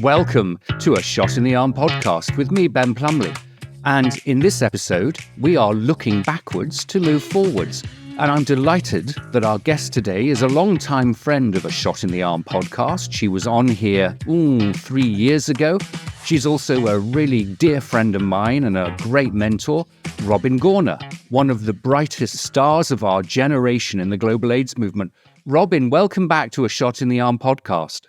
Welcome to a Shot in the Arm podcast with me, Ben Plumley. And in this episode, we are looking backwards to move forwards. And I'm delighted that our guest today is a longtime friend of a Shot in the Arm podcast. She was on here 3 years ago. She's also a really dear friend of mine and a great mentor, Robin Gorna, one of the brightest stars of our generation in the global AIDS movement. Robin, welcome back to a Shot in the Arm podcast.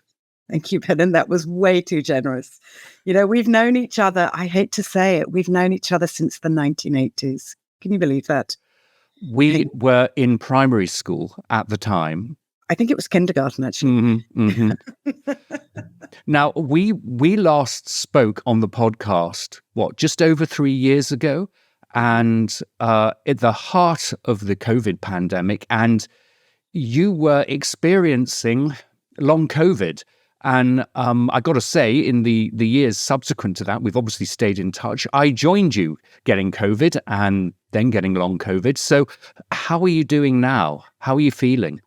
Thank you, Ben. And that was way too generous. You know, we've known each other, I hate to say it, we've known each other since the 1980s. Can you believe that? We were in primary school at the time. I think it was kindergarten, actually. Now, we last spoke on the podcast, just over 3 years ago? And at the heart of the COVID pandemic, and you were experiencing long COVID. And I got to say, in the years subsequent to that, we've obviously stayed in touch. I joined you getting COVID and then getting long COVID. So how are you doing now? How are you feeling?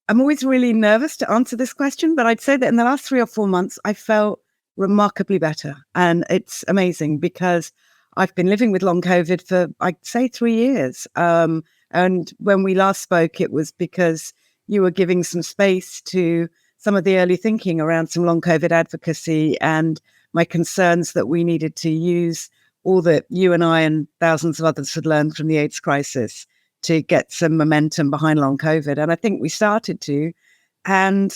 I'm always really nervous to answer this question, but I'd say that in the last 3 or 4 months, I felt remarkably better. And it's amazing because I've been living with long COVID for, I'd say, 3 years. And when we last spoke, it was because you were giving some space to some of the early thinking around some long COVID advocacy and my concerns that we needed to use all that you and I and thousands of others had learned from the AIDS crisis to get some momentum behind long COVID. And I think we started to, and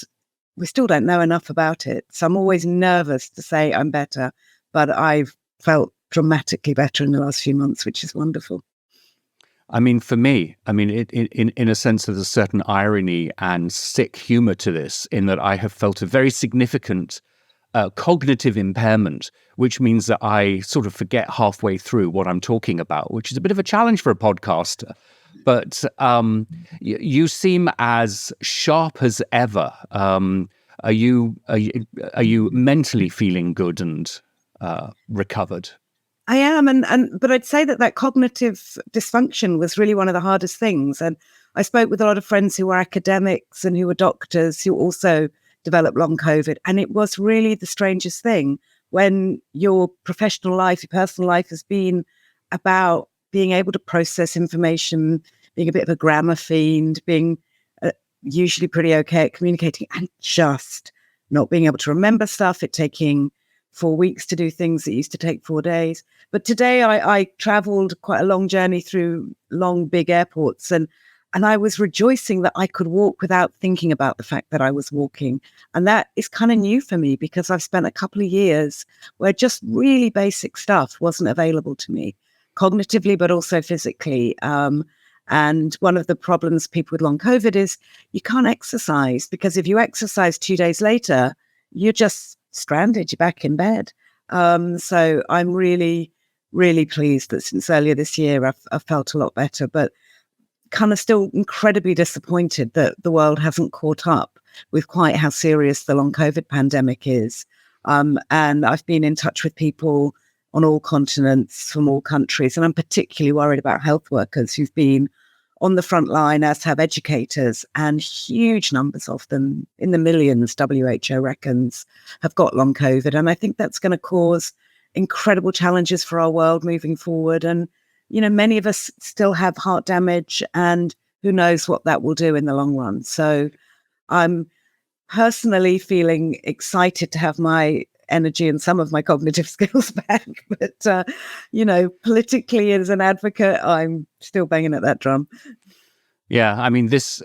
we still don't know enough about it. So I'm always nervous to say I'm better, but I've felt dramatically better in the last few months, which is wonderful. I mean, for me, in a sense, there's a certain irony and sick humor to this, in that I have felt a very significant cognitive impairment, which means that I sort of forget halfway through what I'm talking about, which is a bit of a challenge for a podcaster. But you seem as sharp as ever. Are you mentally feeling good and recovered? I am, but I'd say that cognitive dysfunction was really one of the hardest things. And I spoke with a lot of friends who were academics and who were doctors who also developed long COVID. And it was really the strangest thing when your professional life, your personal life has been about being able to process information, being a bit of a grammar fiend, being usually pretty okay at communicating, and just not being able to remember stuff, it taking 4 weeks to do things that used to take 4 days. But today I traveled quite a long journey through long, big airports, and I was rejoicing that I could walk without thinking about the fact that I was walking. And that is kind of new for me because I've spent a couple of years where just really basic stuff wasn't available to me, cognitively, but also physically. And one of the problems people with long COVID is you can't exercise, because if you exercise 2 days later, you're just stranded, you're back in bed. So I'm really, really pleased that since earlier this year, I've felt a lot better, but kind of still incredibly disappointed that the world hasn't caught up with quite how serious the long COVID pandemic is. And I've been in touch with people on all continents from all countries. And I'm particularly worried about health workers who've been on the front line, as have educators, and huge numbers of them, in the millions, WHO reckons, have got long COVID. And I think that's going to cause incredible challenges for our world moving forward. And, you know, many of us still have heart damage, and who knows what that will do in the long run. So I'm personally feeling excited to have my energy and some of my cognitive skills back. But, you know, politically as an advocate, I'm still banging at that drum. Yeah, I mean, this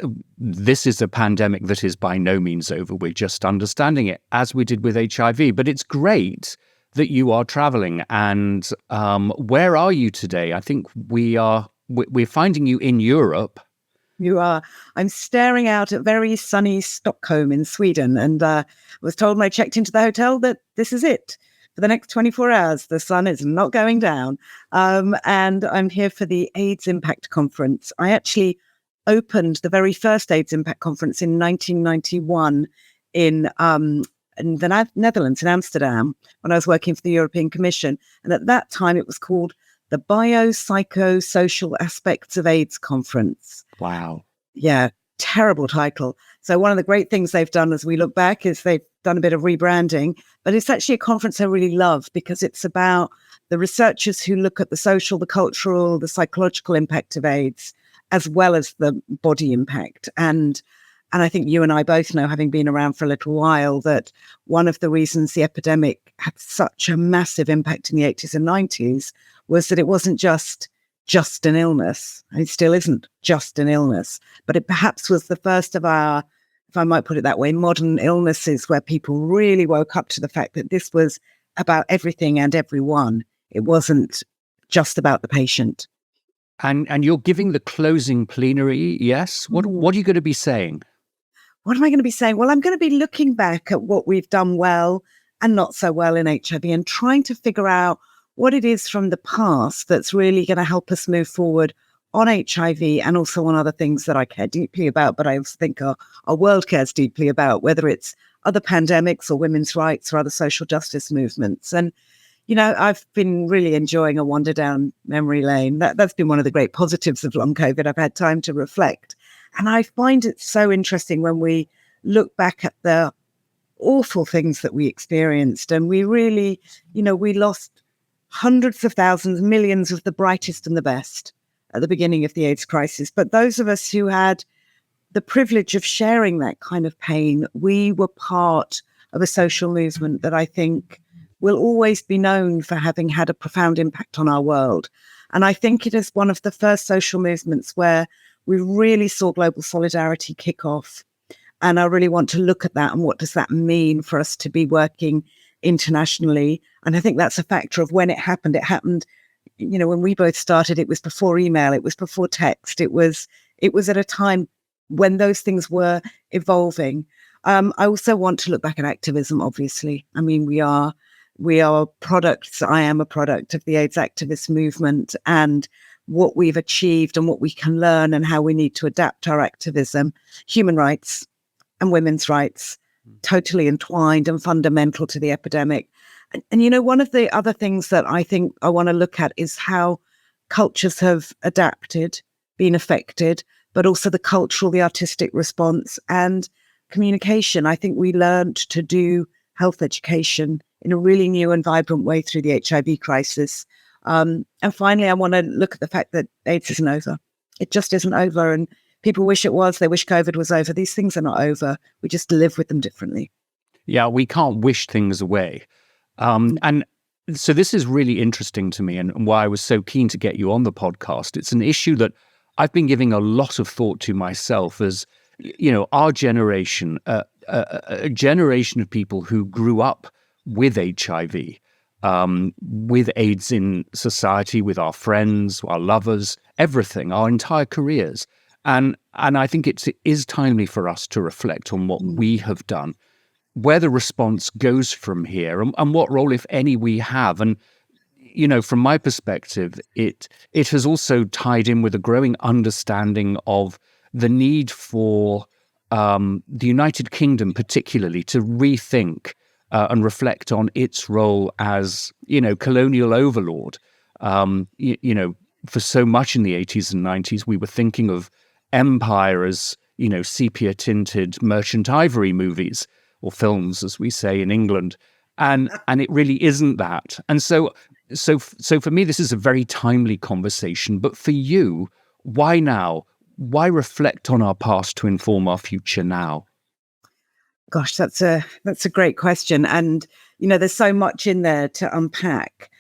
is a pandemic that is by no means over. We're just understanding it, as we did with HIV. But it's great that you are traveling. And where are you today? I think we're finding you in Europe. You are. I'm staring out at very sunny Stockholm in Sweden, and was told when I checked into the hotel that this is it. For the next 24 hours, the sun is not going down. And I'm here for the AIDS Impact Conference. I actually opened the very first AIDS Impact Conference in 1991 in the Netherlands, in Amsterdam, when I was working for the European Commission. And at that time, it was called the Biopsychosocial Aspects of AIDS Conference. Wow. Yeah, terrible title. So one of the great things they've done as we look back is they've done a bit of rebranding, but it's actually a conference I really love because it's about the researchers who look at the social, the cultural, the psychological impact of AIDS, as well as the body impact. And I think you and I both know, having been around for a little while, that one of the reasons the epidemic had such a massive impact in the 80s and 90s was that it wasn't just an illness. It still isn't just an illness, but it perhaps was the first of our, if I might put it that way, modern illnesses where people really woke up to the fact that this was about everything and everyone. It wasn't just about the patient. And you're giving the closing plenary, yes? What are you going to be saying? What am I going to be saying? Well, I'm going to be looking back at what we've done well and not so well in HIV and trying to figure out what it is from the past that's really going to help us move forward on HIV and also on other things that I care deeply about, but I also think our world cares deeply about, whether it's other pandemics or women's rights or other social justice movements. And, you know, I've been really enjoying a wander down memory lane. That's been one of the great positives of long COVID. I've had time to reflect. And I find it so interesting when we look back at the awful things that we experienced. And we really, you know, we lost hundreds of thousands, millions of the brightest and the best at the beginning of the AIDS crisis. But those of us who had the privilege of sharing that kind of pain, we were part of a social movement that I think will always be known for having had a profound impact on our world. And I think it is one of the first social movements where we really saw global solidarity kick off. And I really want to look at that and what does that mean for us to be working internationally. And I think that's a factor of when it happened. It happened, you know, when we both started, it was before email, it was before text. It was at a time when those things were evolving. I also want to look back at activism, obviously. I mean, we are products. I am a product of the AIDS activist movement and what we've achieved and what we can learn and how we need to adapt our activism. Human rights and women's rights, totally entwined and fundamental to the epidemic. And you know, one of the other things that I think I want to look at is how cultures have adapted, been affected, but also the cultural, the artistic response and communication. I think we learned to do health education in a really new and vibrant way through the HIV crisis. And finally, I want to look at the fact that AIDS isn't over. It just isn't over. And people wish it was. They wish COVID was over. These things are not over. We just live with them differently. Yeah, we can't wish things away. And so this is really interesting to me and why I was so keen to get you on the podcast. It's an issue that I've been giving a lot of thought to myself as, you know, our generation, a generation of people who grew up with HIV, with AIDS in society, with our friends, our lovers, everything, our entire careers. And I think it is timely for us to reflect on what we have done, where the response goes from here, and what role, if any, we have. And, you know, from my perspective, it has also tied in with a growing understanding of the need for the United Kingdom particularly to rethink and reflect on its role as, you know, colonial overlord. You know, for so much in the 80s and 90s, we were thinking of empire as, you know, sepia-tinted merchant ivory movies or films, as we say in England. And it really isn't that. And so for me, this is a very timely conversation. But for you, why now? Why reflect on our past to inform our future now? Gosh, that's a great question. And, you know, there's so much in there to unpack.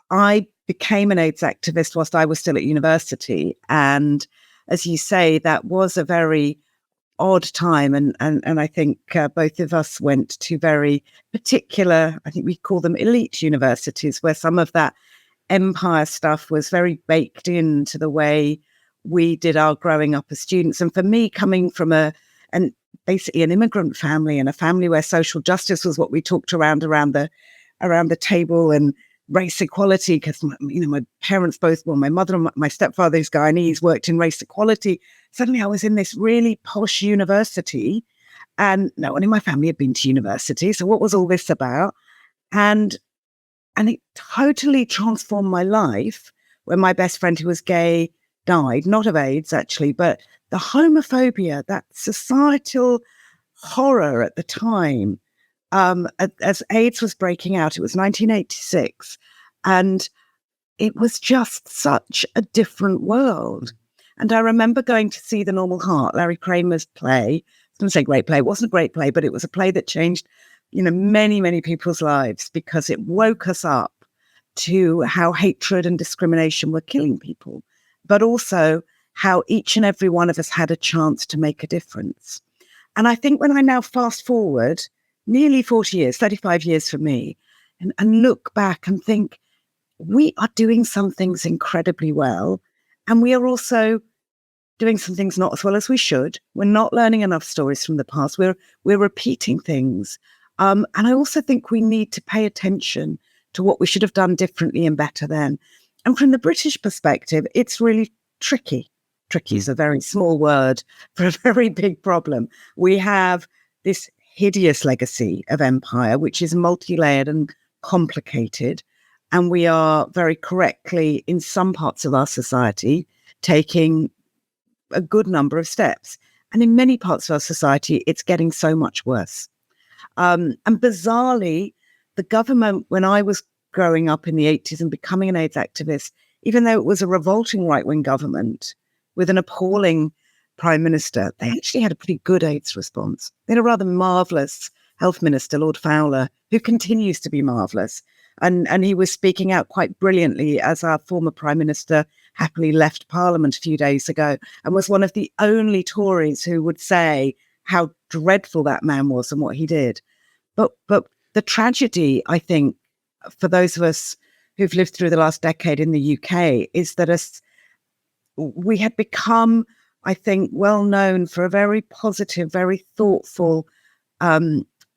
I became an AIDS activist whilst I was still at university. And as you say, that was a very odd time. And I think both of us went to very particular, I think we call them elite universities, where some of that empire stuff was very baked into the way we did our growing up as students. And for me, coming from basically an immigrant family and a family where social justice was what we talked around the table, and race equality, because, you know, my parents both, well, my mother and my stepfather is Guyanese, worked in race equality. Suddenly I was in this really posh university and no one in my family had been to university. So what was all this about? And it totally transformed my life when my best friend who was gay died, not of AIDS actually, but the homophobia, that societal horror at the time, as AIDS was breaking out, it was 1986, and it was just such a different world. And I remember going to see The Normal Heart, Larry Kramer's play. I was going to say great play. It wasn't a great play, but it was a play that changed, many, many people's lives because it woke us up to how hatred and discrimination were killing people, but also how each and every one of us had a chance to make a difference. And I think when I now fast forward nearly 40 years, 35 years for me, and look back and think, we are doing some things incredibly well, and we are also doing some things not as well as we should. We're not learning enough stories from the past. We're repeating things. And I also think we need to pay attention to what we should have done differently and better then. And from the British perspective, it's really tricky. Tricky is a very small word for a very big problem. We have this hideous legacy of empire, which is multi-layered and complicated. And we are very correctly, in some parts of our society, taking a good number of steps. And in many parts of our society, it's getting so much worse. And bizarrely, the government, when I was growing up in the 80s and becoming an AIDS activist, even though it was a revolting right-wing government with an appalling prime minister, they actually had a pretty good AIDS response. They had a rather marvellous health minister, Lord Fowler, who continues to be marvellous. And he was speaking out quite brilliantly as our former prime minister happily left Parliament a few days ago and was one of the only Tories who would say how dreadful that man was and what he did. But the tragedy, I think, for those of us who've lived through the last decade in the UK is that we had become, I think, well known for a very positive, very thoughtful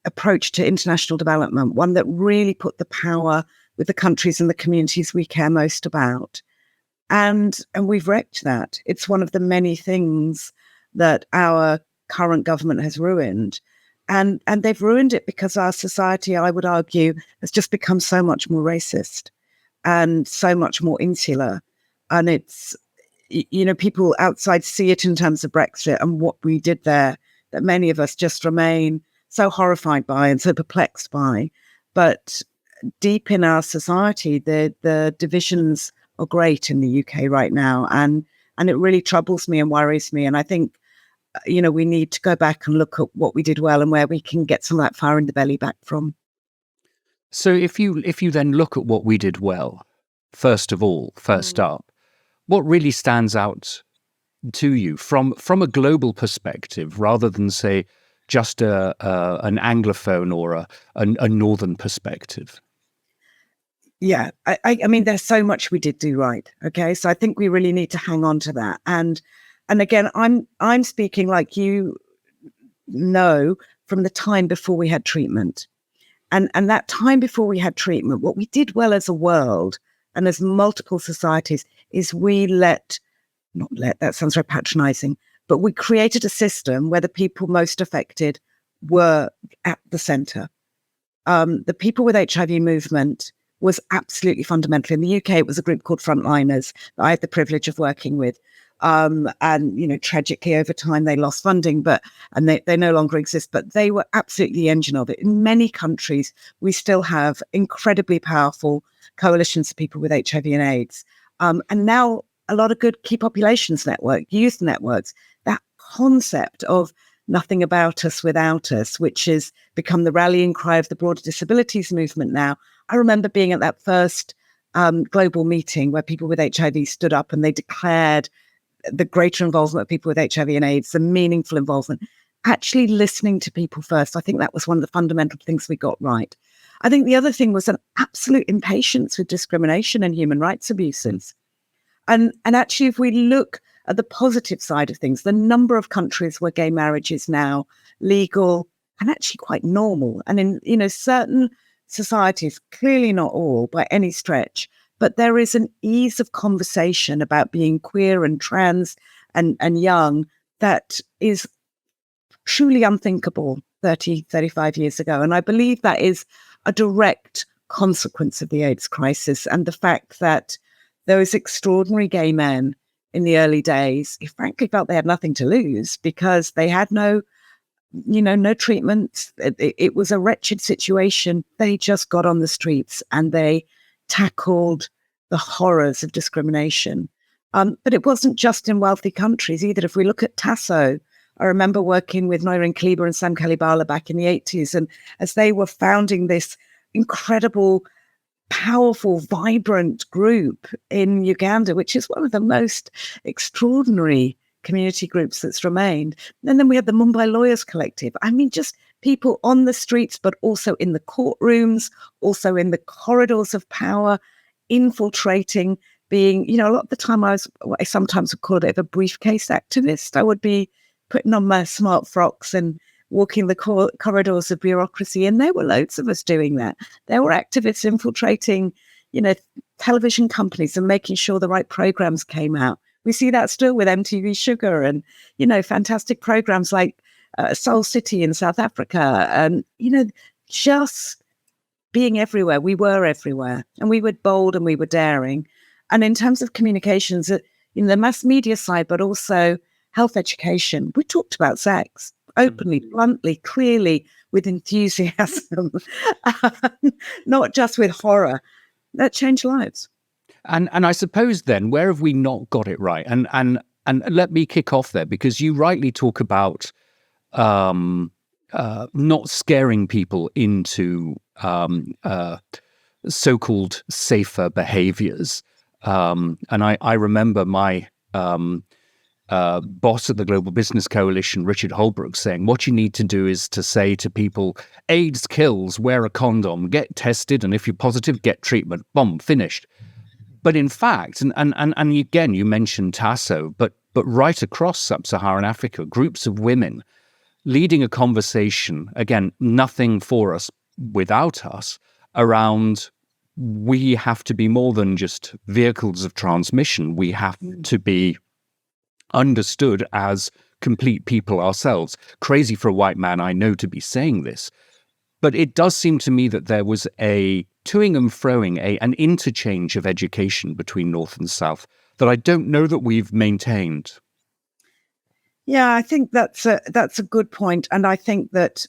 approach to international development, one that really put the power with the countries and the communities we care most about. And we've wrecked that. It's one of the many things that our current government has ruined. And they've ruined it because our society, I would argue, has just become so much more racist and so much more insular. And it's, people outside see it in terms of Brexit and what we did there, that many of us just remain so horrified by and so perplexed by. But deep in our society, the divisions are great in the UK right now. And it really troubles me and worries me. And I think, we need to go back and look at what we did well and where we can get some of that fire in the belly back from. So if you then look at what we did well, first up, what really stands out to you from a global perspective, rather than say just an Anglophone or a Northern perspective? Yeah, I mean, there's so much we did do right. Okay, so I think we really need to hang on to that. And again, I'm speaking like from the time before we had treatment, and that time before we had treatment, what we did well as a world and as multiple societies is that sounds very patronizing, but we created a system where the people most affected were at the center. The people with HIV movement was absolutely fundamental. In the UK, it was a group called Frontliners that I had the privilege of working with. And, tragically over time, they lost funding, and they no longer exist, but they were absolutely the engine of it. In many countries, we still have incredibly powerful coalitions of people with HIV and AIDS. And now a lot of good key populations network, youth networks, that concept of nothing about us without us, which has become the rallying cry of the broader disabilities movement now. I remember being at that first global meeting where people with HIV stood up and they declared the greater involvement of people with HIV and AIDS, the meaningful involvement, actually listening to people first. I think that was one of the fundamental things we got right. I think the other thing was an absolute impatience with discrimination and human rights abuses. And actually, if we look at the positive side of things, the number of countries where gay marriage is now legal and actually quite normal. And in, certain societies, clearly not all by any stretch, but there is an ease of conversation about being queer and trans and young that is truly unthinkable 30, 35 years ago. And I believe that is a direct consequence of the AIDS crisis and the fact that those extraordinary gay men in the early days who frankly felt they had nothing to lose because they had no treatment. It was a wretched situation. They just got on the streets and they tackled the horrors of discrimination. But it wasn't just in wealthy countries either. If we look at Tasso, I remember working with Noirin Kleber and Sam Kalibala back in the 80s. And as they were founding this incredible, powerful, vibrant group in Uganda, which is one of the most extraordinary community groups that's remained. And then we had the Mumbai Lawyers Collective. I mean, just people on the streets, but also in the courtrooms, also in the corridors of power, infiltrating, being, a lot of the time I sometimes would call it a briefcase activist. I would be putting on my smart frocks and walking the corridors of bureaucracy. And there were loads of us doing that. There were activists infiltrating, television companies and making sure the right programs came out. We see that still with MTV Sugar and, fantastic programs like Soul City in South Africa. And, just being everywhere. We were everywhere and we were bold and we were daring. And in terms of communications, the mass media side, but also health education, we talked about sex openly, bluntly, clearly, with enthusiasm, not just with horror. That changed lives. And I suppose then, where have we not got it right? And let me kick off there, because you rightly talk about not scaring people into so-called safer behaviors. And I remember my boss at the Global Business Coalition, Richard Holbrooke, saying, what you need to do is to say to people, AIDS kills, wear a condom, get tested, and if you're positive, get treatment. Boom, finished. But in fact, and again, you mentioned Tasso, but right across sub-Saharan Africa, groups of women leading a conversation, again, nothing for us without us, around we have to be more than just vehicles of transmission. We have to be understood as complete people ourselves. Crazy for a white man, I know, to be saying this. But it does seem to me that there was a toing and froing, an interchange of education between North and South that I don't know that we've maintained. Yeah, I think that's a good point. And I think that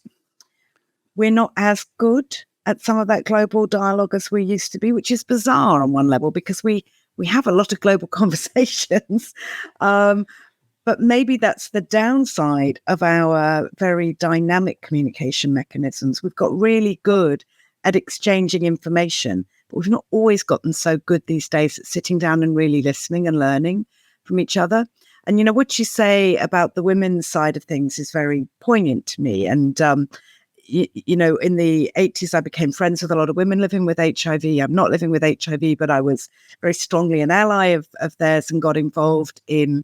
we're not as good at some of that global dialogue as we used to be, which is bizarre on one level because we have a lot of global conversations. But maybe that's the downside of our very dynamic communication mechanisms. We've got really good at exchanging information, but we've not always gotten so good these days at sitting down and really listening and learning from each other. And, what you say about the women's side of things is very poignant to me. And, in the 80s, I became friends with a lot of women living with HIV. I'm not living with HIV, but I was very strongly an ally of theirs and got involved in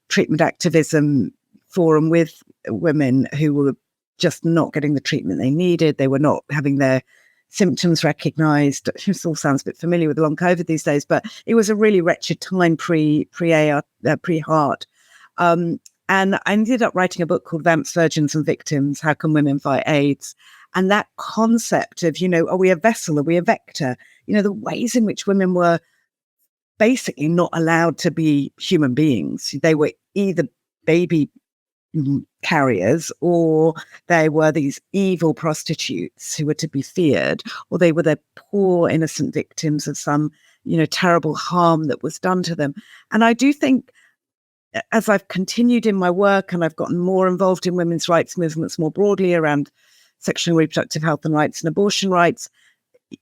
treatment activism forum with women who were just not getting the treatment they needed. They were not having their symptoms recognized. This all sounds a bit familiar with long COVID these days, but it was a really wretched time pre-heart. And I ended up writing a book called Vamps, Virgins and Victims, How Can Women Fight AIDS? And that concept of, are we a vessel? Are we a vector? The ways in which women were basically not allowed to be human beings. They were either baby carriers, or they were these evil prostitutes who were to be feared, or they were the poor innocent victims of some, terrible harm that was done to them. And I do think as I've continued in my work and I've gotten more involved in women's rights movements more broadly around sexual and reproductive health and rights and abortion rights,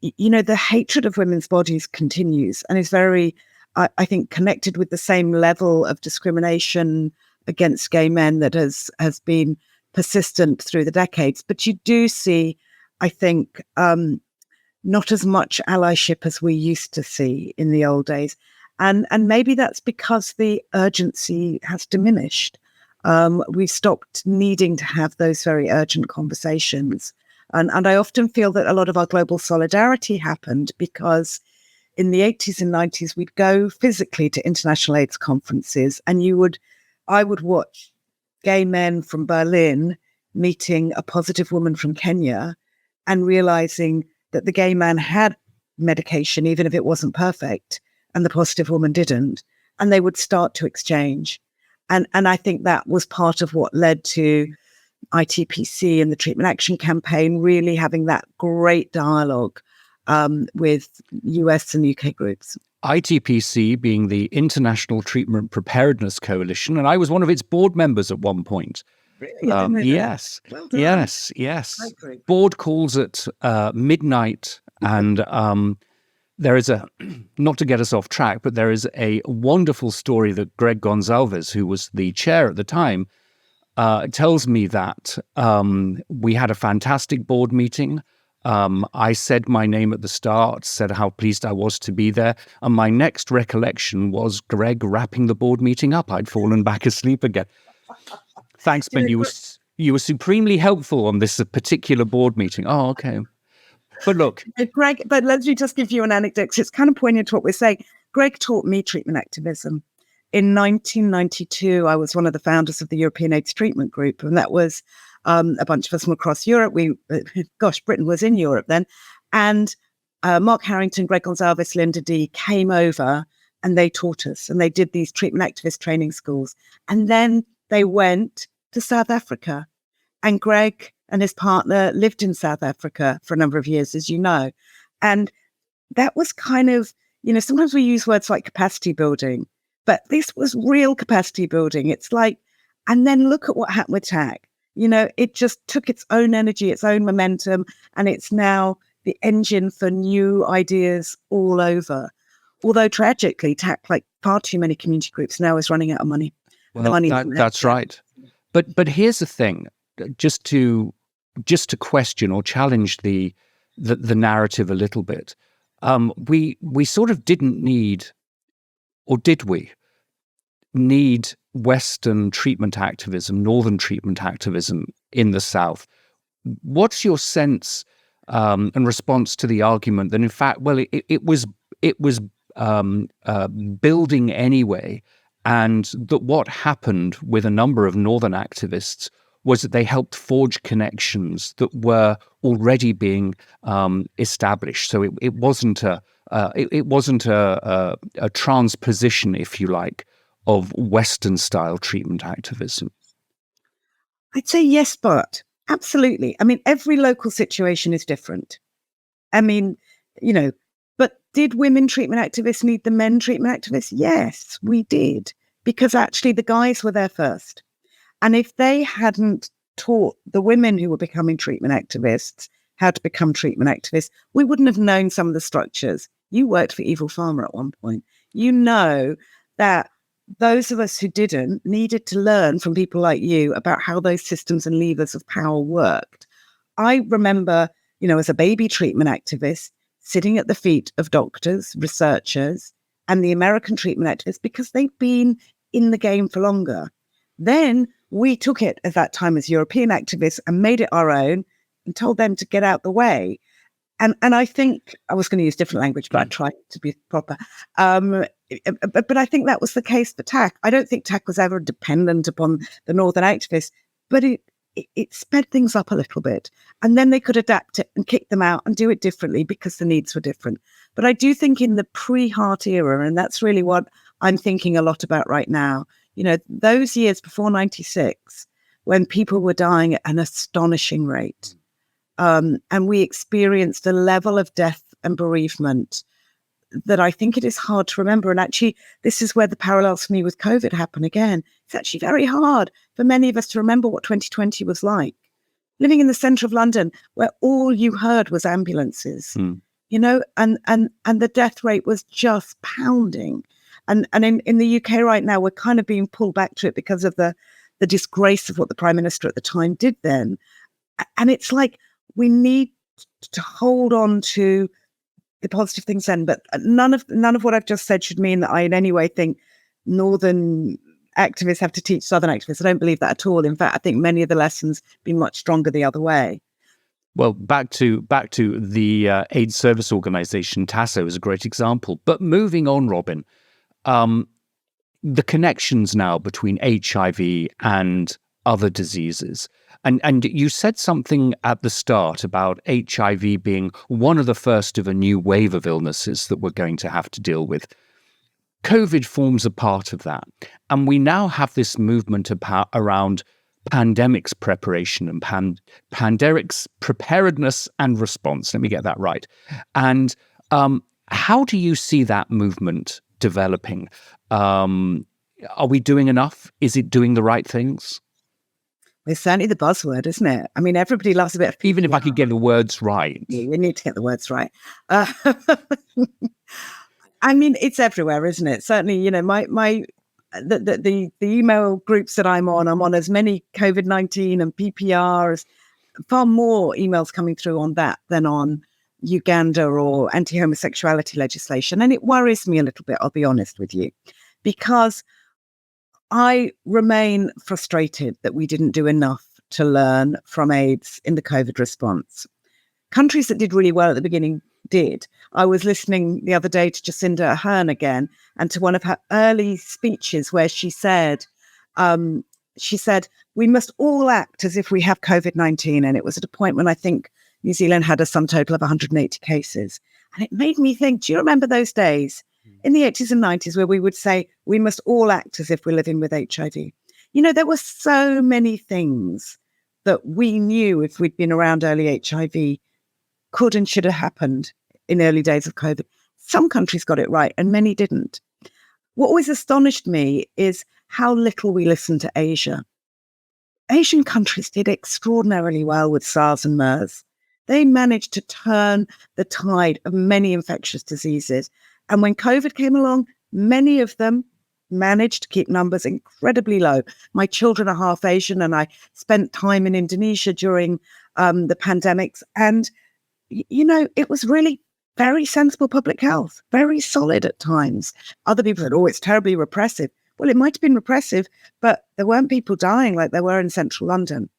the hatred of women's bodies continues and is very, I think, connected with the same level of discrimination against gay men that has been persistent through the decades. But you do see, I think, not as much allyship as we used to see in the old days. And maybe that's because the urgency has diminished. We've stopped needing to have those very urgent conversations. And I often feel that a lot of our global solidarity happened because in the 80s and 90s, we'd go physically to international AIDS conferences and I would watch gay men from Berlin meeting a positive woman from Kenya and realizing that the gay man had medication, even if it wasn't perfect, and the positive woman didn't. and they would start to exchange. And I think that was part of what led to ITPC and the Treatment Action Campaign really having that great dialogue with US and UK groups. ITPC being the International Treatment Preparedness Coalition, and I was one of its board members at one point. Really? Yes, well done. yes. Board calls at midnight, and there is not to get us off track, but there is a wonderful story that Greg Gonsalves, who was the chair at the time, tells me that we had a fantastic board meeting. I said my name at the start, said how pleased I was to be there. And my next recollection was Greg wrapping the board meeting up. I'd fallen back asleep again. Thanks, Ben. You were supremely helpful on this particular board meeting. Oh, okay. But look. Greg, but let me just give you an anecdote. It's kind of poignant to what we're saying. Greg taught me treatment activism. In 1992, I was one of the founders of the European AIDS Treatment Group, and that was a bunch of us from across Europe. Britain was in Europe then. And Mark Harrington, Greg Gonsalves, Linda D came over and they taught us, and they did these treatment activist training schools. And then they went to South Africa, and Greg and his partner lived in South Africa for a number of years, as you know. And that was kind of, sometimes we use words like capacity building, but this was real capacity building. It's like, and then look at what happened with TAC. It just took its own energy, its own momentum, and it's now the engine for new ideas all over. Although tragically, TAC, like far too many community groups now, is running out of money. Well, that's right. But here's the thing, just to question or challenge the narrative a little bit. We sort of didn't need, or did we need Western treatment activism, Northern treatment activism in the South? What's your sense and response to the argument that, in fact, well, it was building anyway, and that what happened with a number of Northern activists was that they helped forge connections that were already being established. So it wasn't a transposition, if you like, of Western style treatment activism. I'd say yes, but absolutely. I mean, every local situation is different. I mean, but did women treatment activists need the men treatment activists? Yes, we did, because actually the guys were there first. And if they hadn't taught the women who were becoming treatment activists how to become treatment activists, we wouldn't have known some of the structures. You worked for Evil Farmer at one point. You know that those of us who didn't needed to learn from people like you about how those systems and levers of power worked. I remember, as a baby treatment activist, sitting at the feet of doctors, researchers, and the American treatment activists, because they've been in the game for longer. Then we took it at that time as European activists and made it our own and told them to get out the way. And I think I was going to use different language, but I tried to be proper. But I think that was the case for TAC. I don't think TAC was ever dependent upon the Northern activists, but it sped things up a little bit. And then they could adapt it and kick them out and do it differently because the needs were different. But I do think in the pre-Hart era, and that's really what I'm thinking a lot about right now, those years before 96, when people were dying at an astonishing rate, and we experienced a level of death and bereavement that I think it is hard to remember. And actually, this is where the parallels for me with COVID happen again. It's actually very hard for many of us to remember what 2020 was like. Living in the centre of London, where all you heard was ambulances, and the death rate was just pounding. And in the UK right now, we're kind of being pulled back to it because of the disgrace of what the Prime Minister at the time did then. And it's like, we need to hold on to the positive things then, but none of what I've just said should mean that I in any way think Northern activists have to teach Southern activists. I don't believe that at all. In fact, I think many of the lessons been much stronger the other way. Well, back to the AIDS Service Organisation, TASO is a great example. But moving on, Robin, the connections now between HIV and other diseases. And you said something at the start about HIV being one of the first of a new wave of illnesses that we're going to have to deal with. COVID forms a part of that. And we now have this movement around pandemics preparation and pandemics preparedness and response. Let me get that right. And how do you see that movement developing? Are we doing enough? Is it doing the right things? It's certainly the buzzword, isn't it? I mean, everybody loves a bit of PPR. Even if I could get the words right. Yeah, you need to get the words right. I mean, it's everywhere, isn't it? Certainly, you know, the email groups that I'm on as many COVID-19 and PPRs, far more emails coming through on that than on Uganda or anti-homosexuality legislation. And it worries me a little bit, I'll be honest with you, because I remain frustrated that we didn't do enough to learn from AIDS in the COVID response. Countries that did really well at the beginning did. I was listening the other day to Jacinda Ardern again, and to one of her early speeches where she said, we must all act as if we have COVID-19. And it was at a point when I think New Zealand had a sum total of 180 cases. And it made me think, do you remember those days in the 80s and 90s where we would say, we must all act as if we're living with HIV? You know, there were so many things that we knew if we'd been around early HIV could and should have happened in early days of COVID. Some countries got it right and many didn't. What always astonished me is how little we listened to Asia. Asian countries did extraordinarily well with SARS and MERS. They managed to turn the tide of many infectious diseases. And when COVID came along, many of them managed to keep numbers incredibly low. My children are half Asian, and I spent time in Indonesia during the pandemics. And, you know, it was really very sensible public health, very solid at times. Other people said, oh, it's terribly repressive. Well, it might have been repressive, but there weren't people dying like there were in central London.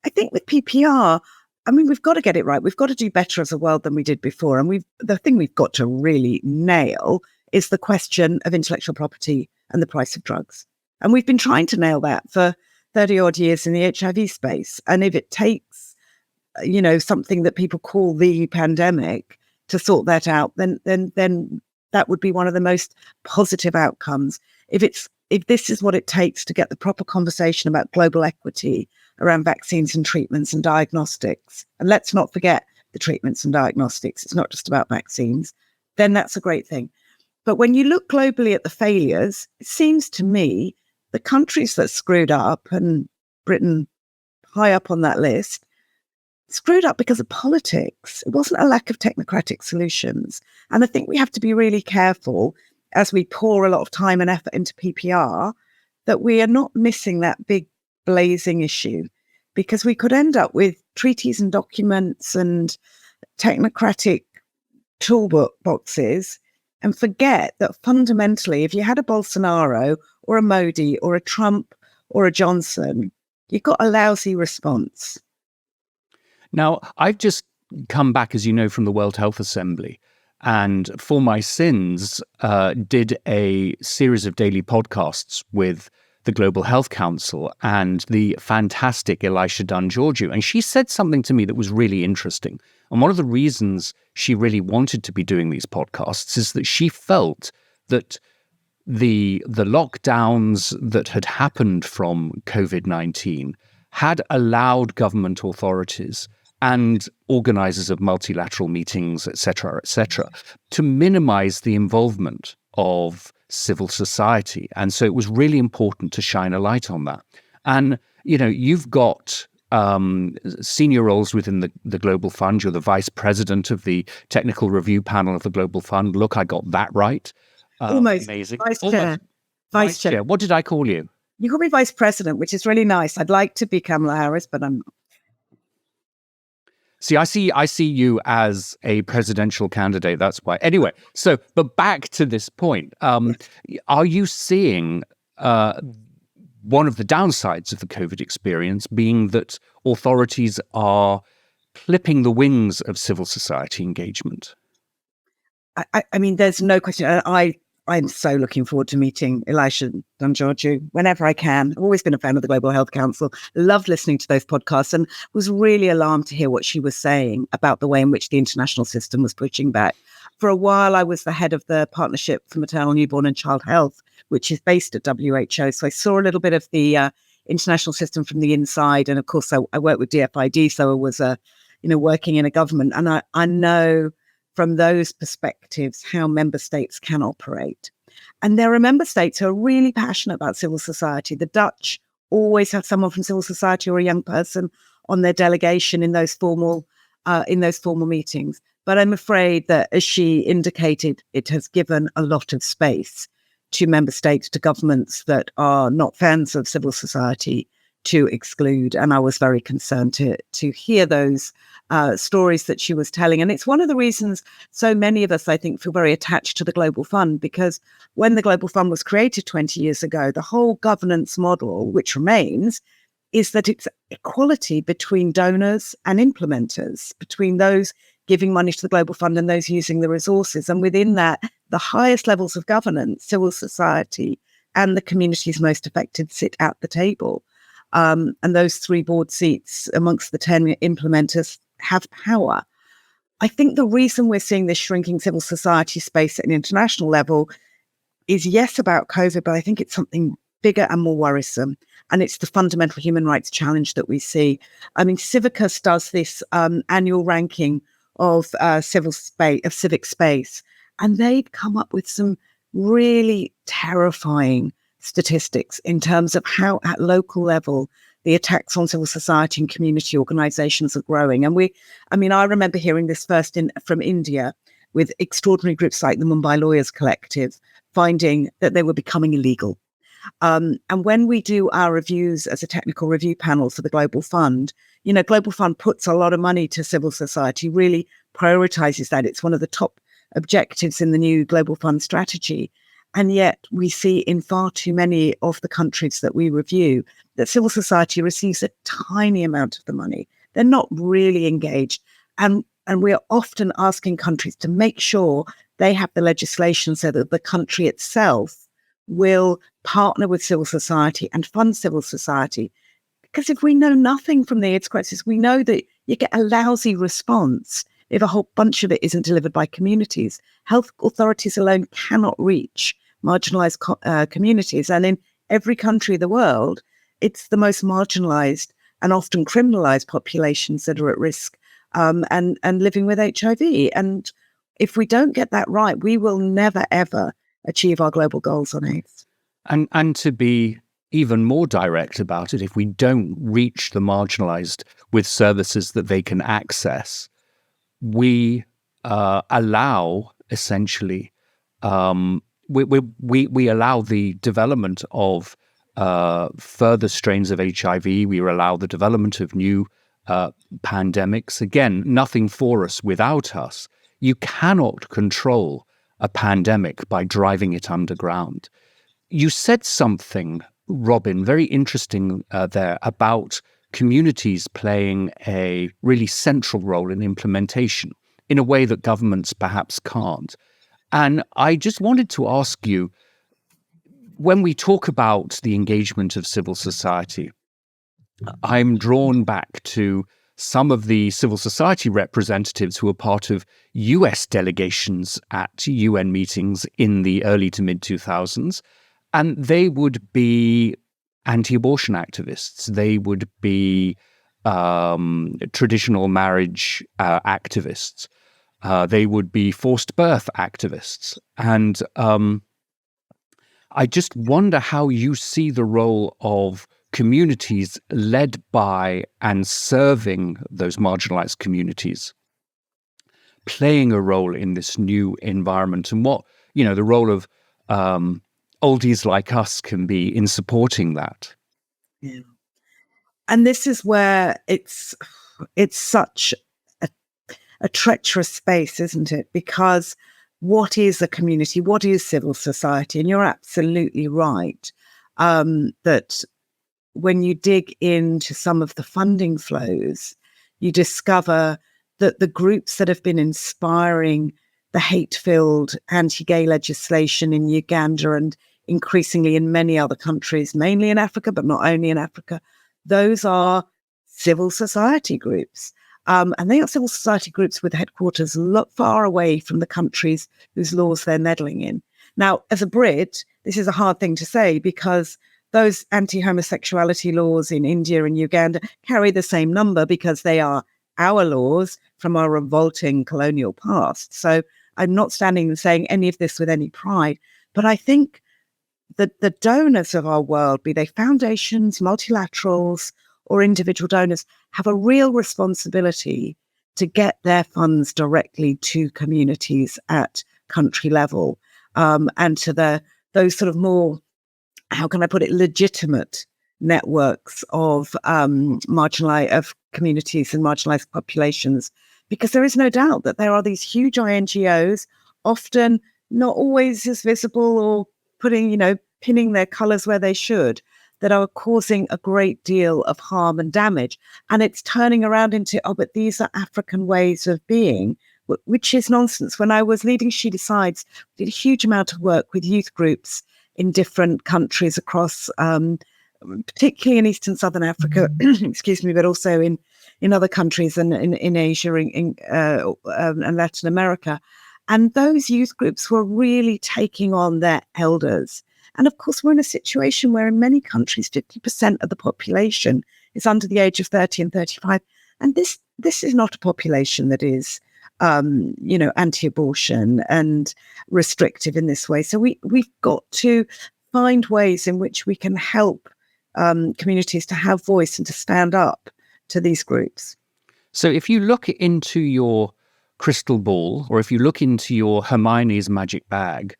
I think with PPR, I mean, we've got to get it right. We've got to do better as a world than we did before. And the thing we've got to really nail is the question of intellectual property and the price of drugs. And we've been trying to nail that for 30 odd years in the HIV space. And if it takes, you know, something that people call the pandemic to sort that out, then that would be one of the most positive outcomes. If this is what it takes to get the proper conversation about global equity around vaccines and treatments and diagnostics, and let's not forget the treatments and diagnostics, it's not just about vaccines, then that's a great thing. But when you look globally at the failures, it seems to me the countries that screwed up, and Britain high up on that list, screwed up because of politics. It wasn't a lack of technocratic solutions. And I think we have to be really careful as we pour a lot of time and effort into PPR that we are not missing that big blazing issue, because we could end up with treaties and documents and technocratic toolbook boxes and forget that fundamentally, if you had a Bolsonaro or a Modi or a Trump or a Johnson, you got a lousy response. Now, I've just come back, as you know, from the World Health Assembly, and for my sins, did a series of daily podcasts with the Global Health Council and the fantastic Elisha Dunn-Georgiou. And she said something to me that was really interesting. And one of the reasons she really wanted to be doing these podcasts is that she felt that the lockdowns that had happened from COVID-19 had allowed government authorities and organizers of multilateral meetings, et cetera, to minimize the involvement of civil society. And so it was really important to shine a light on that. And, you know, you've got senior roles within the Global Fund. You're the vice president of the technical review panel of the Global Fund. Look, I got that right. Almost. Amazing. Vice chair. Vice chair. What did I call you? You call me vice president, which is really nice. I'd like to be Kamala Harris, but I'm not. See, I see you as a presidential candidate. That's why. Anyway, but back to this point. Are you seeing one of the downsides of the COVID experience being that authorities are clipping the wings of civil society engagement? I mean, there's no question. I I'm so looking forward to meeting Elisha Danjorju whenever I can. I've always been a fan of the Global Health Council. Loved listening to those podcasts and was really alarmed to hear what she was saying about the way in which the international system was pushing back. For a while, I was the head of the Partnership for Maternal, Newborn and Child Health, which is based at WHO. So I saw a little bit of the international system from the inside. And of course, I worked with DFID, so I was working in a government. And I know from those perspectives how member states can operate. And there are member states who are really passionate about civil society. The Dutch always have someone from civil society or a young person on their delegation in those formal meetings. But I'm afraid that, as she indicated, it has given a lot of space to member states, to governments that are not fans of civil society, to exclude. And I was very concerned to hear those stories that she was telling. And it's one of the reasons so many of us, I think, feel very attached to the Global Fund, because when the Global Fund was created 20 years ago, the whole governance model, which remains, is that it's equality between donors and implementers, between those giving money to the Global Fund and those using the resources. And within that, the highest levels of governance, civil society, and the communities most affected sit at the table. And those 3 board seats amongst the 10 implementers have power. I think the reason we're seeing this shrinking civil society space at an international level is, yes, about COVID, but I think it's something bigger and more worrisome. And it's the fundamental human rights challenge that we see. I mean, Civicus does this annual ranking of civic space, and they've come up with some really terrifying statistics in terms of how, at local level, the attacks on civil society and community organizations are growing. And I remember hearing this first from India, with extraordinary groups like the Mumbai Lawyers Collective finding that they were becoming illegal. And when we do our reviews as a technical review panel for the Global Fund, Global Fund puts a lot of money to civil society, really prioritizes that. It's one of the top objectives in the new Global Fund strategy. And yet we see in far too many of the countries that we review that civil society receives a tiny amount of the money. They're not really engaged. And we are often asking countries to make sure they have the legislation so that the country itself will partner with civil society and fund civil society. Because if we know nothing from the AIDS crisis, we know that you get a lousy response if a whole bunch of it isn't delivered by communities. Health authorities alone cannot reach marginalized communities. And in every country of the world, it's the most marginalized and often criminalized populations that are at risk and living with HIV. And if we don't get that right, we will never, ever achieve our global goals on AIDS. And to be even more direct about it, if we don't reach the marginalized with services that they can access, we allow essentially we allow the development of further strains of HIV. We allow the development of new pandemics. Again, nothing for us without us. You cannot control a pandemic by driving it underground. You said something, Robin, very interesting there about communities playing a really central role in implementation in a way that governments perhaps can't. And I just wanted to ask you, when we talk about the engagement of civil society, I'm drawn back to some of the civil society representatives who were part of US delegations at UN meetings in the early to mid 2000s. And they would be anti-abortion activists. They would be traditional marriage activists. They would be forced birth activists. And I just wonder how you see the role of communities led by and serving those marginalized communities playing a role in this new environment, and what, the role of oldies like us can be in supporting that. Yeah. And this is where it's such a treacherous space, isn't it? Because what is a community? What is civil society? And you're absolutely right that when you dig into some of the funding flows, you discover that the groups that have been inspiring the hate-filled anti-gay legislation in Uganda and increasingly in many other countries, mainly in Africa, but not only in Africa, those are civil society groups. And they are civil society groups with headquarters far away from the countries whose laws they're meddling in. Now, as a Brit, this is a hard thing to say because those anti-homosexuality laws in India and Uganda carry the same number because they are our laws from our revolting colonial past. So I'm not standing and saying any of this with any pride, but I think that the donors of our world, be they foundations, multilaterals, or individual donors, have a real responsibility to get their funds directly to communities at country level, and to those sort of more, how can I put it, legitimate networks of marginalized communities and marginalized populations, because there is no doubt that there are these huge INGOs, often not always as visible or pinning their colors where they should, that are causing a great deal of harm and damage. And it's turning around into, but these are African ways of being, which is nonsense. When I was leading She Decides, we did a huge amount of work with youth groups in different countries across, particularly in East and Southern Africa, excuse me, but also in other countries and in Asia and Latin America. And those youth groups were really taking on their elders. And of course, we're in a situation where in many countries, 50% of the population is under the age of 30 and 35. And this is not a population that is, anti-abortion and restrictive in this way. So we've got to find ways in which we can help communities to have voice and to stand up to these groups. So if you look into your crystal ball, or if you look into your Hermione's magic bag,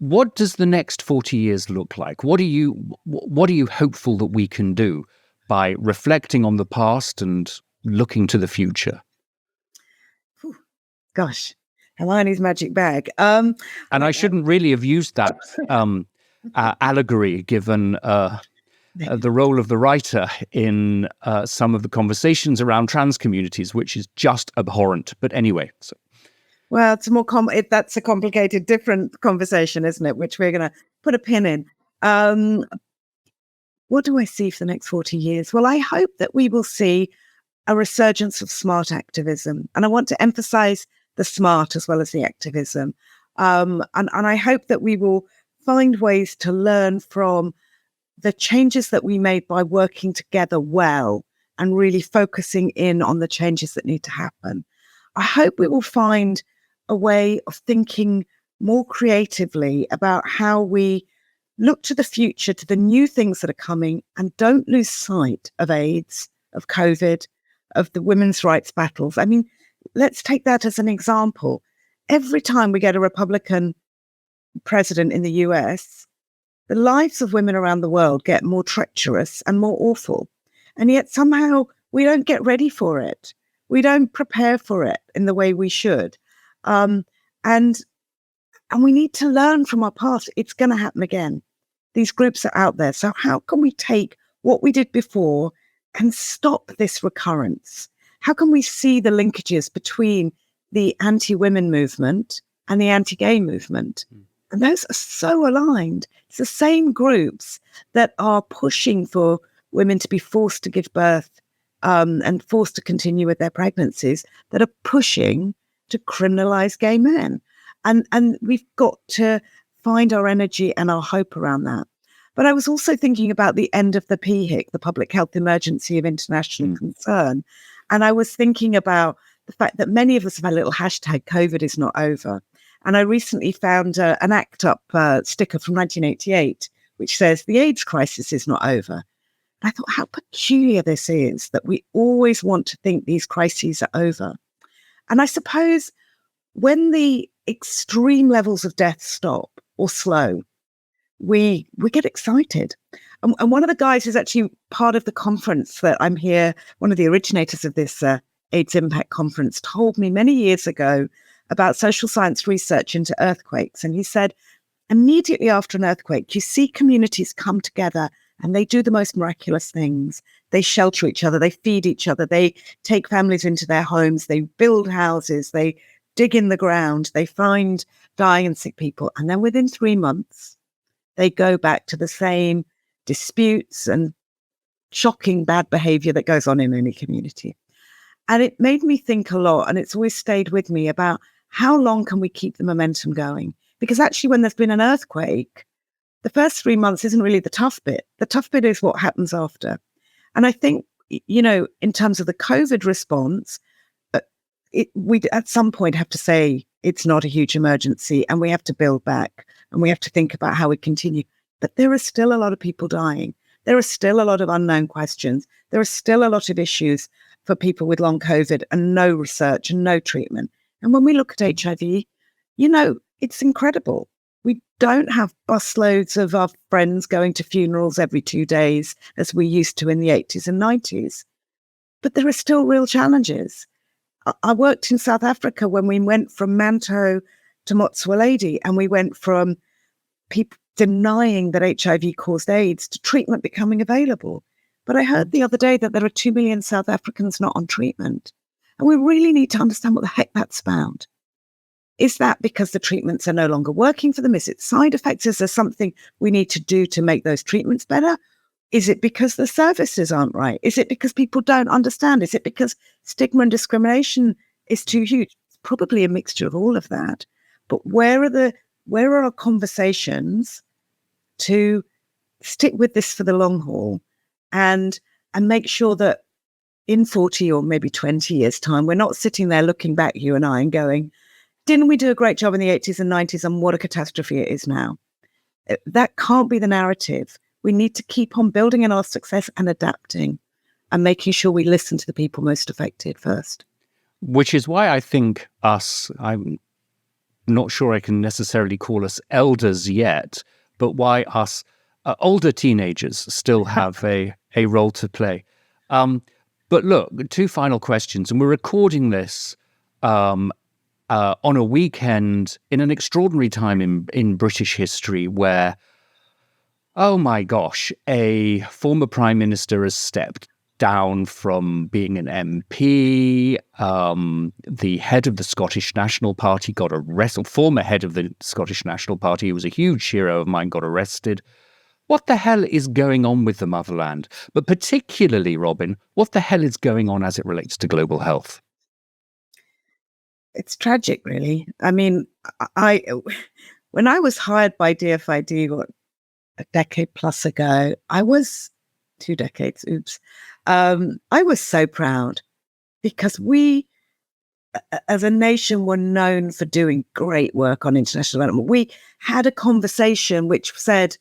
what does the next 40 years look like? What are you hopeful that we can do by reflecting on the past and looking to the future? Gosh, Hermione's magic bag. And I shouldn't really have used that allegory, given the role of the writer in some of the conversations around trans communities, which is just abhorrent. But anyway. So. Well, it's more that's a complicated, different conversation, isn't it? Which we're going to put a pin in. What do I see for the next 40 years? Well, I hope that we will see a resurgence of smart activism. And I want to emphasize the smart as well as the activism. And I hope that we will find ways to learn from the changes that we made by working together well and really focusing in on the changes that need to happen. I hope we will find a way of thinking more creatively about how we look to the future, to the new things that are coming, and don't lose sight of AIDS, of COVID, of the women's rights battles. I mean, let's take that as an example. Every time we get a Republican president in the US, the lives of women around the world get more treacherous and more awful. And yet somehow we don't get ready for it. We don't prepare for it in the way we should. And we need to learn from our past. It's going to happen again. These groups are out there. So how can we take what we did before and stop this recurrence? How can we see the linkages between the anti-women movement and the anti-gay movement? And those are so aligned. It's the same groups that are pushing for women to be forced to give birth and forced to continue with their pregnancies, that are pushing to criminalize gay men. And we've got to find our energy and our hope around that. But I was also thinking about the end of the PHIC, the Public Health Emergency of International Concern. And I was thinking about the fact that many of us have had a little hashtag, COVID is not over. And I recently found an ACT UP sticker from 1988, which says, the AIDS crisis is not over. And I thought, how peculiar this is, that we always want to think these crises are over. And I suppose when the extreme levels of death stop or slow, we get excited. And one of the guys who's actually part of the conference that I'm here, one of the originators of this AIDS Impact Conference, told me many years ago about social science research into earthquakes. And he said, immediately after an earthquake, you see communities come together and they do the most miraculous things. They shelter each other, they feed each other, they take families into their homes, they build houses, they dig in the ground, they find dying and sick people, and then within 3 months, they go back to the same disputes and shocking bad behavior that goes on in any community. And it made me think a lot, and it's always stayed with me about how long can we keep the momentum going? Because actually, when there's been an earthquake, the first 3 months isn't really the tough bit. The tough bit is what happens after. And I think, in terms of the COVID response, we at some point have to say it's not a huge emergency and we have to build back and we have to think about how we continue. But there are still a lot of people dying. There are still a lot of unknown questions. There are still a lot of issues for people with long COVID and no research and no treatment. And when we look at HIV, it's incredible. We don't have busloads of our friends going to funerals every 2 days as we used to in the 80s and 90s. But there are still real challenges. I worked in South Africa when we went from Manto to Motsoaledi, and we went from people denying that HIV caused AIDS to treatment becoming available. But I heard the other day that there are 2 million South Africans not on treatment. And we really need to understand what the heck that's about. Is that because the treatments are no longer working for them? Is it side effects? Is there something we need to do to make those treatments better? Is it because the services aren't right? Is it because people don't understand? Is it because stigma and discrimination is too huge? It's probably a mixture of all of that. But where are our conversations to stick with this for the long haul and make sure that in 40 or maybe 20 years' time, we're not sitting there looking back, you and I, and going, didn't we do a great job in the 80s and 90s, and what a catastrophe it is now? That can't be the narrative. We need to keep on building on our success and adapting and making sure we listen to the people most affected first. Which is why I think I'm not sure I can necessarily call us elders yet, but why us older teenagers still have a role to play. But look, 2 final questions, and we're recording this on a weekend in an extraordinary time in British history where, oh my gosh, a former prime minister has stepped down from being an MP. The head of the Scottish National Party got arrested, former head of the Scottish National Party, who was a huge hero of mine, got arrested. What the hell is going on with the motherland? But particularly, Robin, what the hell is going on as it relates to global health? It's tragic, really. I mean, when I was hired by DFID, a decade plus ago, 2 decades, oops. I was so proud because we, as a nation, were known for doing great work on international development. We had a conversation which said,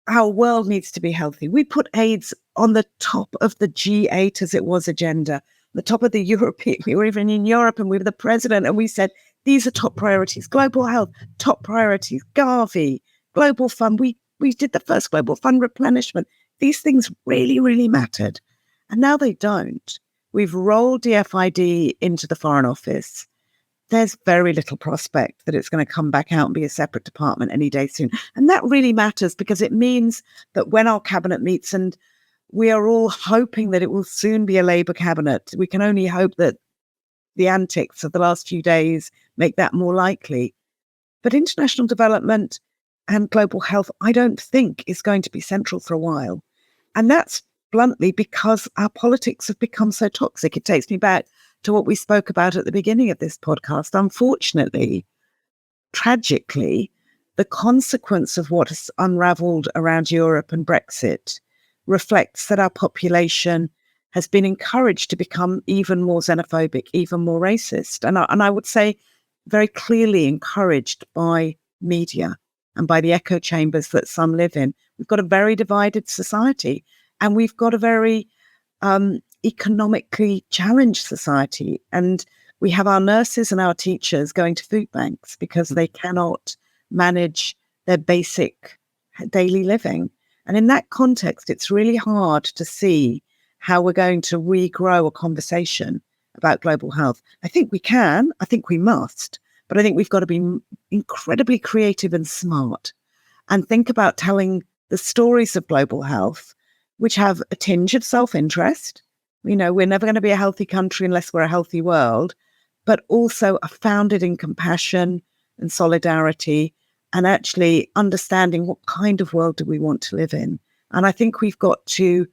our world needs to be healthy. We put AIDS on the top of the G8 as it was agenda, the top of the European, we were even in Europe and we were the president and we said, these are top priorities, global health, top priorities, Gavi, Global Fund. We did the first Global Fund replenishment. These things really, really mattered. And now they don't. We've rolled DFID into the Foreign Office. There's very little prospect that it's going to come back out and be a separate department any day soon. And that really matters because it means that when our cabinet meets, and we are all hoping that it will soon be a Labour cabinet, we can only hope that the antics of the last few days make that more likely. But international development and global health, I don't think is going to be central for a while. And that's bluntly because our politics have become so toxic. It takes me back to what we spoke about at the beginning of this podcast. Unfortunately, tragically, the consequence of what has unraveled around Europe and Brexit reflects that our population has been encouraged to become even more xenophobic, even more racist. And I would say very clearly encouraged by media and by the echo chambers that some live in. We've got a very divided society, and we've got a very economically challenged society. And we have our nurses and our teachers going to food banks because they cannot manage their basic daily living. And in that context, it's really hard to see how we're going to regrow a conversation about global health. I think we can, I think we must, but I think we've got to be incredibly creative and smart and think about telling the stories of global health, which have a tinge of self-interest. You know, we're never going to be a healthy country unless we're a healthy world, but also are founded in compassion and solidarity, and actually understanding what kind of world do we want to live in. And I think we've got to,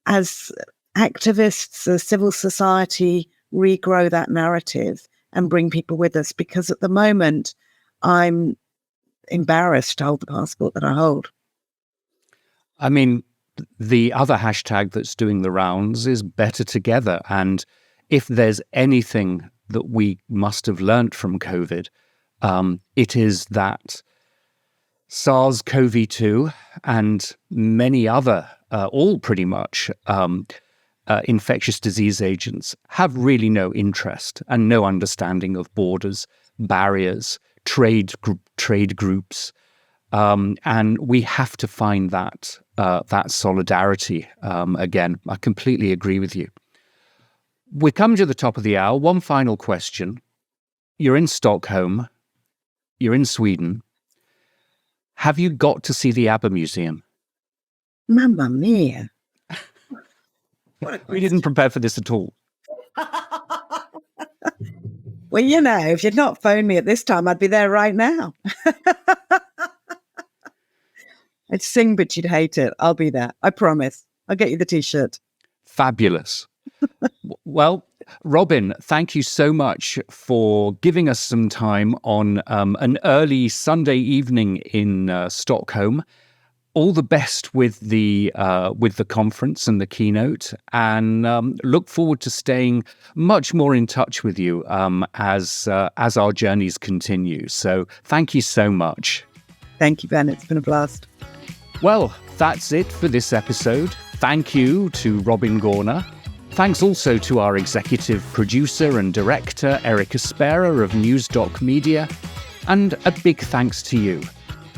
as activists, as civil society, regrow that narrative and bring people with us, because at the moment I'm embarrassed to hold the passport that I hold. I mean, the other hashtag that's doing the rounds is better together. And if there's anything that we must have learnt from COVID, it is that SARS-CoV-2 and many other, all pretty much, infectious disease agents have really no interest and no understanding of borders, barriers, trade groups. And we have to find that solidarity again. I completely agree with you. We're coming to the top of the hour. One final question. You're in Stockholm. You're in Sweden. Have you got to see the ABBA Museum? Mamma mia. We didn't prepare for this at all. Well, you know, if you'd not phoned me at this time, I'd be there right now. I'd sing, but you'd hate it. I'll be there. I promise. I'll get you the T-shirt. Fabulous. Well, Robin, thank you so much for giving us some time on an early Sunday evening in Stockholm. All the best with the conference and the keynote, and look forward to staying much more in touch with you as our journeys continue. So thank you so much. Thank you, Ben. It's been a blast. Well, that's it for this episode. Thank you to Robin Gorna. Thanks also to our executive producer and director, Erica Spera of NewsDoc Media. And a big thanks to you.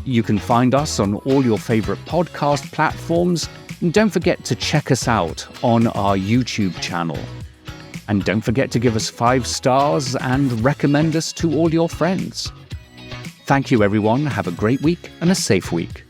You can find us on all your favorite podcast platforms. And don't forget to check us out on our YouTube channel. And don't forget to give us 5 stars and recommend us to all your friends. Thank you, everyone. Have a great week and a safe week.